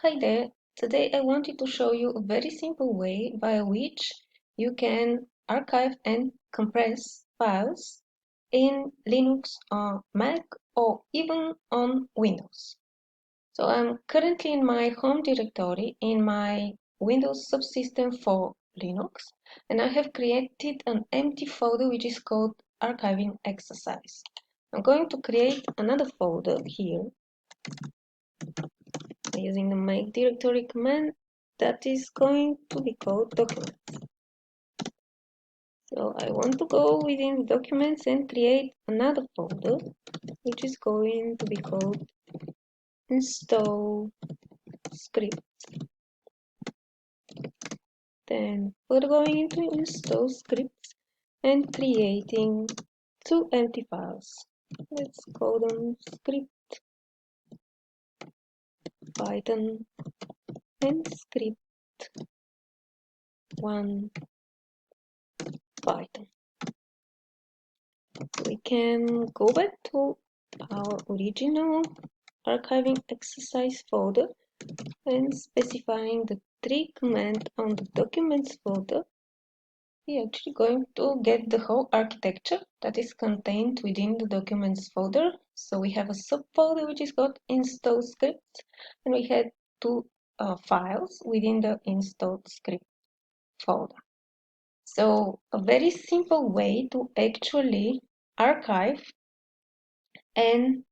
Hi there, today I wanted to show you a very simple way via which you can archive and compress files in Linux or Mac or even on Windows. So I'm currently in my home directory in my Windows subsystem for Linux, and I have created an empty folder which is called archiving exercise. I'm going to create another folder here using the make directory command that is going to be called documents. So I want to go within documents and create another folder which is going to be called install script. Then we're going into install scripts and creating two empty files. Let's call them script Python and script 1 Python. We can go back to our original archiving exercise folder and specifying the three commands on the documents folder. We're actually going to get the whole architecture that is contained within the documents folder. So we have a subfolder which is called install scripts, and we had two files within the installed script folder. So a very simple way to actually archive and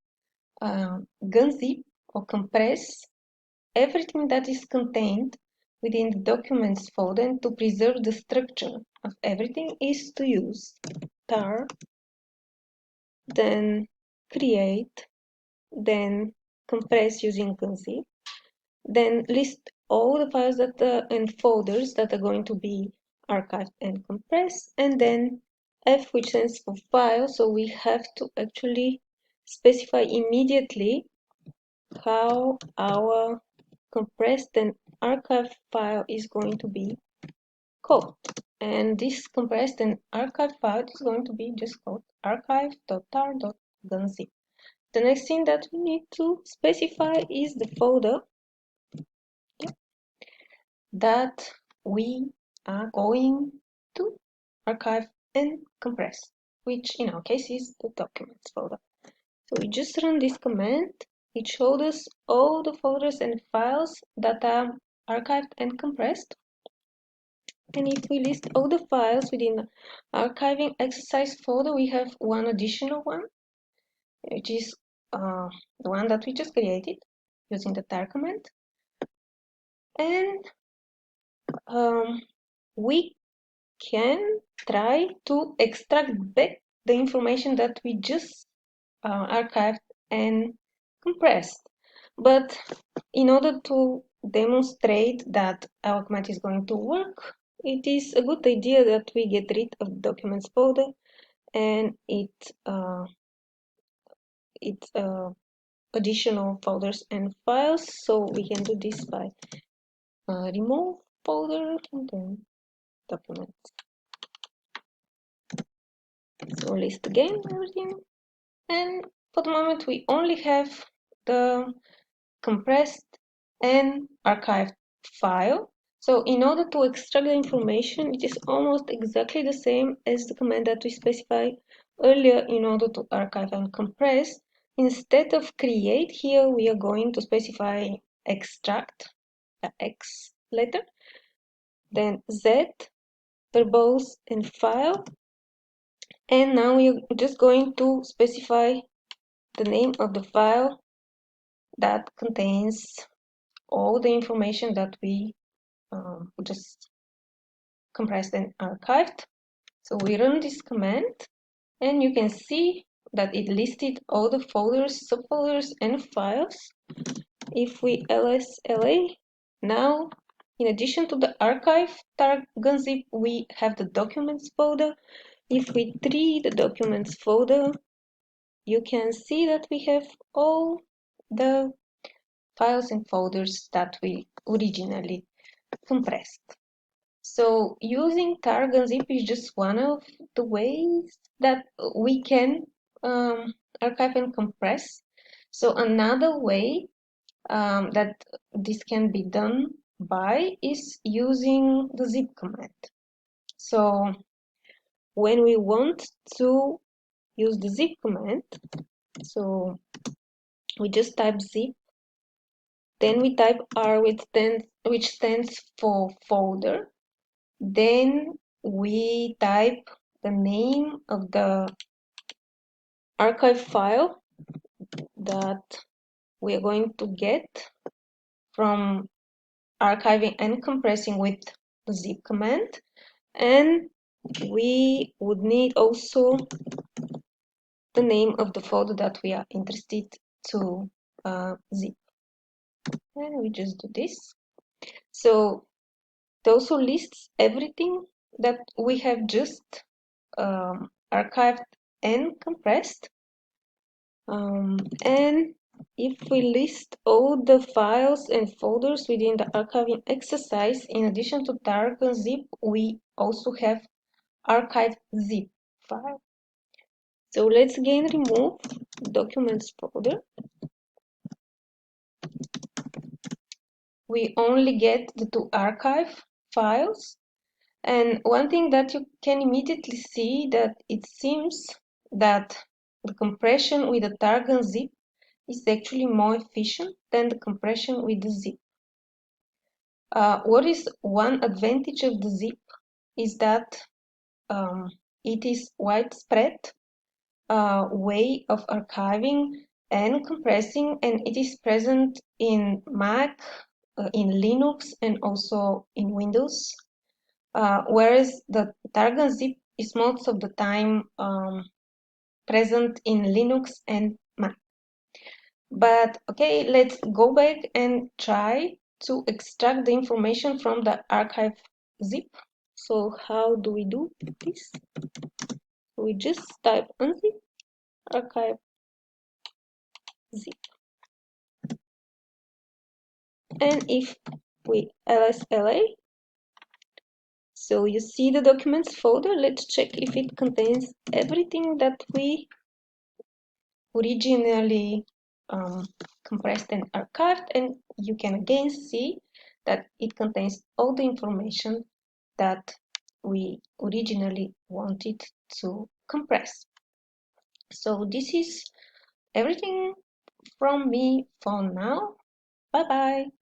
unzip or compress everything that is contained within the documents folder, and to preserve the structure of everything is to use tar, then create, then compress using unzip, then list all the files that and folders that are going to be archived and compressed, and then F, which stands for file. So we have to actually specify immediately how our compressed and archived file is going to be called. And this compressed and archived file is going to be just called archive.tar.gz. The next thing that we need to specify is the folder that we are going to archive and compress, which in our case is the documents folder. So we just run this command. It shows us all the folders and files that are archived and compressed. And if we list all the files within the archiving exercise folder, we have one additional one, which is the one that we just created using the tar command. And we can try to extract back the information that we just archived and compressed. But in order to demonstrate that our command is going to work, it is a good idea that we get rid of the documents folder and its additional folders and files. So we can do this by remove folder and then documents. So list again everything, and for the moment we only have the compressed and archived file. So in order to extract the information, it is almost exactly the same as the command that we specified earlier in order to archive and compress. Instead of create, here we are going to specify extract, the X letter, then Z, verbose and file. And now we are just going to specify the name of the file that contains all the information that we just compressed and archived. So we run this command, and you can see that it listed all the folders, subfolders, and files. If we ls/la, now in addition to the archive.tar.gz, we have the documents folder. If we tree the documents folder, you can see that we have all the files and folders that we originally compressed. So using tar.gz is just one of the ways that we can archive and compress. So another way that this can be done by is using the zip command. So when we want to use the zip command, so we just type zip, then we type R, which stands for folder, then we type the name of the archive file that we are going to get from archiving and compressing with the zip command, and we would need also the name of the folder that we are interested to zip, and we just do this. So it also lists everything that we have just archived and compressed, and if we list all the files and folders within the archiving exercise, in addition to tar.gz, we also have archive.zip file. So let's again remove documents folder. We only get the two archive files. And one thing that you can immediately see that it seems that the compression with the tar.gz is actually more efficient than the compression with the zip. What is one advantage of the zip is that it is widespread way of archiving and compressing, and it is present in Mac, in Linux, and also in Windows. Whereas the tar.gz is most of the time present in Linux and Mac. But okay, let's go back and try to extract the information from the archive zip. So how do we do this? We just type unzip archive zip, and if we lsla, so you see the documents folder. Let's check if it contains everything that we originally compressed and archived, and you can again see that it contains all the information that we originally wanted to compress. So this is everything from me for now. Bye bye.